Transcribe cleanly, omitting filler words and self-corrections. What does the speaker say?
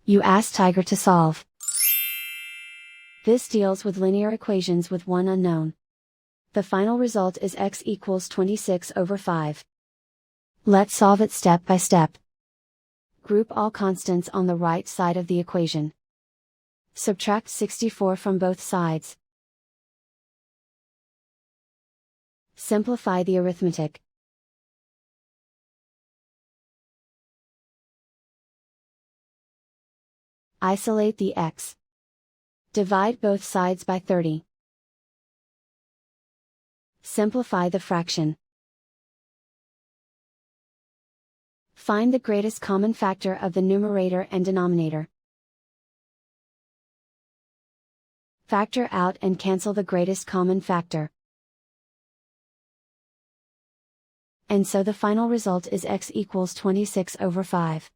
You ask Tiger to solve. This deals with linear equations with one unknown. The final result is x equals 26/5. Let's solve it step by step. Group all constants on the right side of the equation. Subtract 64 from both sides. Simplify the arithmetic. Isolate the x. Divide both sides by 30. Simplify the fraction. Find the greatest common factor of the numerator and denominator. Factor out and cancel the greatest common factor. And so the final result is x equals 26/5.